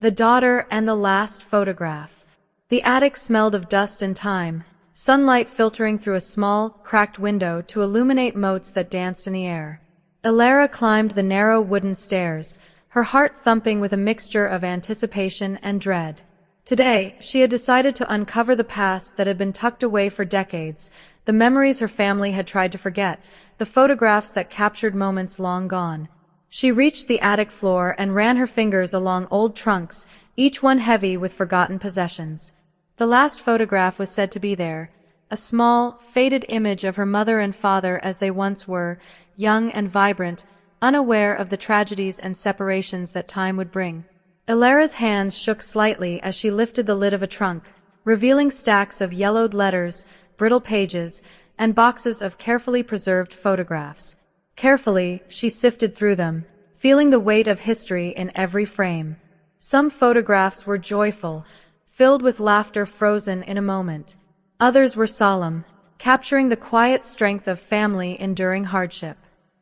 The daughter and the last photograph. The attic smelled of dust and time, sunlight filtering through a small, cracked window to illuminate motes that danced in the air. Elara climbed the narrow wooden stairs, her heart thumping with a mixture of anticipation and dread. Today, she had decided to uncover the past that had been tucked away for decades, the memories her family had tried to forget, the photographs that captured moments long gone. She reached the attic floor and ran her fingers along old trunks, each one heavy with forgotten possessions. The last photograph was said to be there, a small, faded image of her mother and father as they once were, young and vibrant, unaware of the tragedies and separations that time would bring. Elara's hands shook slightly as she lifted the lid of a trunk, revealing stacks of yellowed letters, brittle pages, and boxes of carefully preserved photographs. Carefully, she sifted through them, feeling the weight of history in every frame. Some photographs were joyful, filled with laughter frozen in a moment. Others were solemn, capturing the quiet strength of family enduring hardship.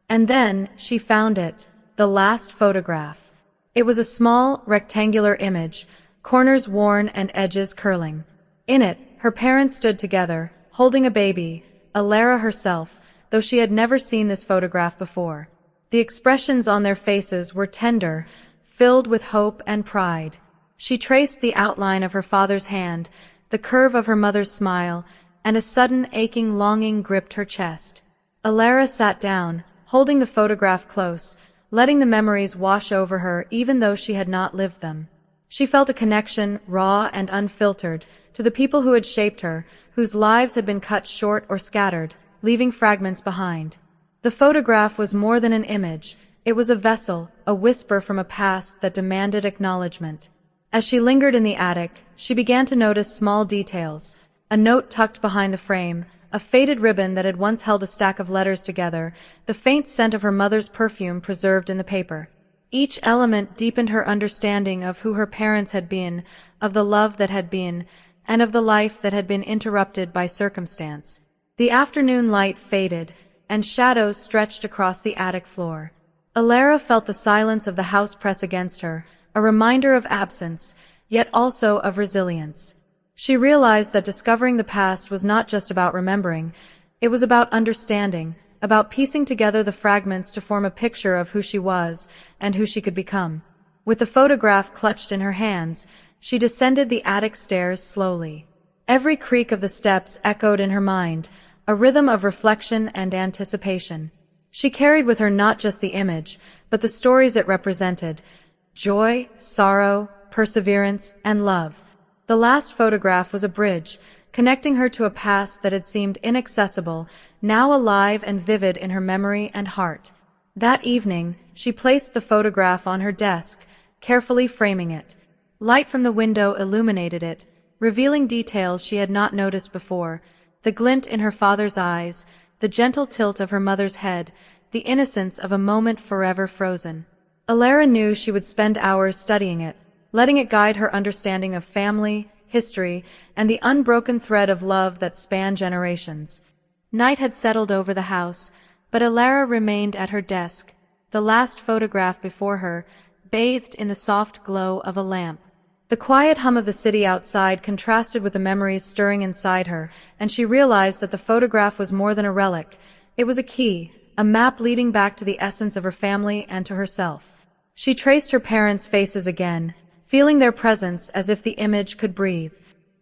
And then, she found it, the last photograph. It was a small, rectangular image, corners worn and edges curling. In it, her parents stood together, holding a baby, Elara herself, though she had never seen this photograph before. The expressions on their faces were tender, filled with hope and pride. She traced the outline of her father's hand, the curve of her mother's smile, and a sudden aching longing gripped her chest. Elara sat down, holding the photograph close, letting the memories wash over her even though she had not lived them. She felt a connection, raw and unfiltered, to the people who had shaped her, whose lives had been cut short or scattered, leaving fragments behind. The photograph was more than an image. It was a vessel, a whisper from a past that demanded acknowledgement. As she lingered in the attic, she began to notice small details. A note tucked behind the frame, a faded ribbon that had once held a stack of letters together, the faint scent of her mother's perfume preserved in the paper. Each element deepened her understanding of who her parents had been, of the love that had been, and of the life that had been interrupted by circumstance. The afternoon light faded, and shadows stretched across the attic floor. Elara felt the silence of the house press against her, a reminder of absence, yet also of resilience. She realized that discovering the past was not just about remembering, it was about understanding, about piecing together the fragments to form a picture of who she was and who she could become. With the photograph clutched in her hands, she descended the attic stairs slowly. Every creak of the steps echoed in her mind, a rhythm of reflection and anticipation. She carried with her not just the image, but the stories it represented: joy, sorrow, perseverance, and love. The last photograph was a bridge, connecting her to a past that had seemed inaccessible, now alive and vivid in her memory and heart. That evening, she placed the photograph on her desk, carefully framing it. Light from the window illuminated it, revealing details she had not noticed before: the glint in her father's eyes, the gentle tilt of her mother's head, the innocence of a moment forever frozen. Elara knew she would spend hours studying it, letting it guide her understanding of family, history, and the unbroken thread of love that spanned generations. Night had settled over the house, but Elara remained at her desk, the last photograph before her, bathed in the soft glow of a lamp. The quiet hum of the city outside contrasted with the memories stirring inside her, and she realized that the photograph was more than a relic. It was a key, a map leading back to the essence of her family and to herself. She traced her parents' faces again, feeling their presence as if the image could breathe.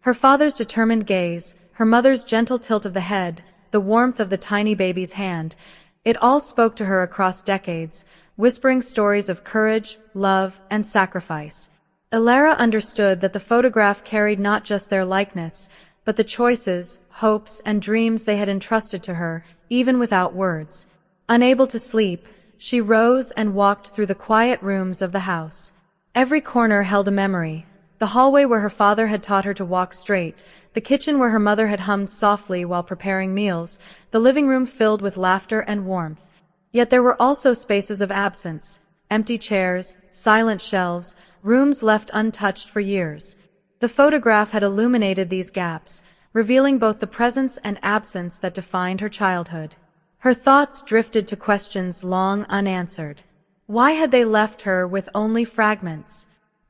Her father's determined gaze, her mother's gentle tilt of the head, the warmth of the tiny baby's hand, it all spoke to her across decades, whispering stories of courage, love, and sacrifice. Elara understood that the photograph carried not just their likeness, but the choices, hopes, and dreams they had entrusted to her, even without words. Unable to sleep, she rose and walked through the quiet rooms of the house. Every corner held a memory: the hallway where her father had taught her to walk straight, the kitchen where her mother had hummed softly while preparing meals, the living room filled with laughter and warmth. Yet there were also spaces of absence: empty chairs, silent shelves, rooms left untouched for years. The photograph had illuminated these gaps, revealing both the presence and absence that defined her childhood. Her thoughts drifted to questions long unanswered. Why had they left her with only fragments?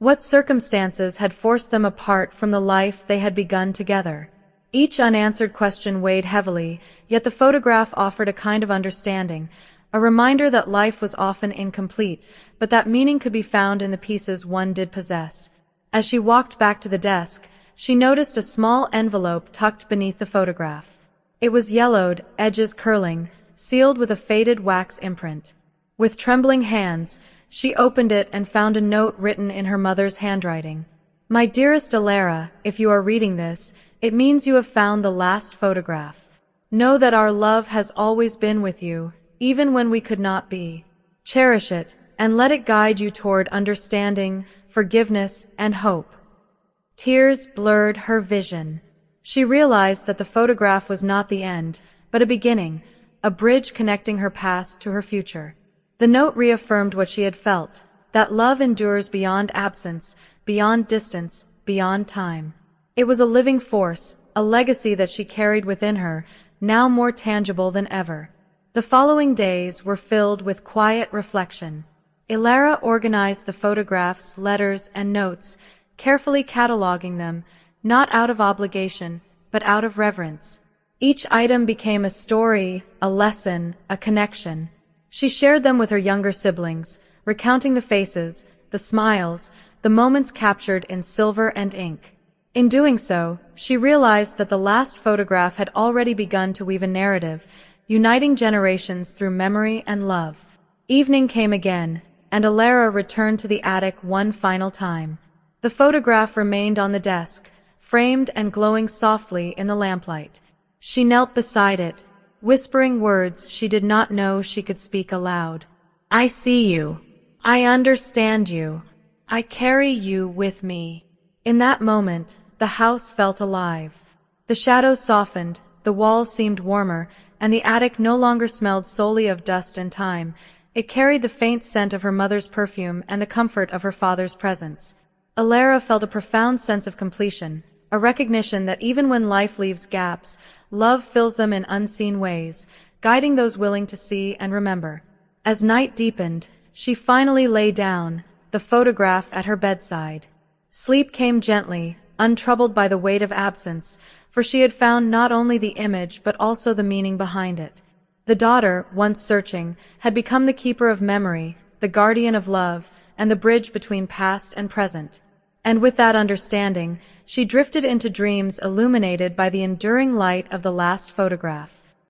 What circumstances had forced them apart from the life they had begun together? Each unanswered question weighed heavily, yet the photograph offered a kind of understanding, a reminder that life was often incomplete, but that meaning could be found in the pieces one did possess. As she walked back to the desk, she noticed a small envelope tucked beneath the photograph. It was yellowed, edges curling, sealed with a faded wax imprint. With trembling hands, she opened it and found a note written in her mother's handwriting. "My dearest Alara, if you are reading this, it means you have found the last photograph. Know that our love has always been with you, even when we could not be. Cherish it, and let it guide you toward understanding, forgiveness, and hope." Tears blurred her vision. She realized that the photograph was not the end, but a beginning, a bridge connecting her past to her future. The note reaffirmed what she had felt, that love endures beyond absence, beyond distance, beyond time. It was a living force, a legacy that she carried within her, now more tangible than ever. The following days were filled with quiet reflection. Alara organized the photographs, letters, and notes, carefully cataloging them, not out of obligation, but out of reverence. Each item became a story, a lesson, a connection. She shared them with her younger siblings, recounting the faces, the smiles, the moments captured in silver and ink. In doing so, she realized that the last photograph had already begun to weave a narrative, uniting generations through memory and love. Evening came again, and Alara returned to the attic one final time. The photograph remained on the desk, framed and glowing softly in the lamplight. She knelt beside it, whispering words she did not know she could speak aloud. "I see you. I understand you. I carry you with me." In that moment, the house felt alive. The shadows softened, the walls seemed warmer, and the attic no longer smelled solely of dust and time. It carried the faint scent of her mother's perfume and the comfort of her father's presence. Alara felt a profound sense of completion, a recognition that even when life leaves gaps, love fills them in unseen ways, guiding those willing to see and remember. As night deepened, she finally lay down, the photograph at her bedside. Sleep came gently, untroubled by the weight of absence, for she had found not only the image but also the meaning behind it. The daughter, once searching, had become the keeper of memory, the guardian of love, and the bridge between past and present. And with that understanding, she drifted into dreams illuminated by the enduring light of the last photograph.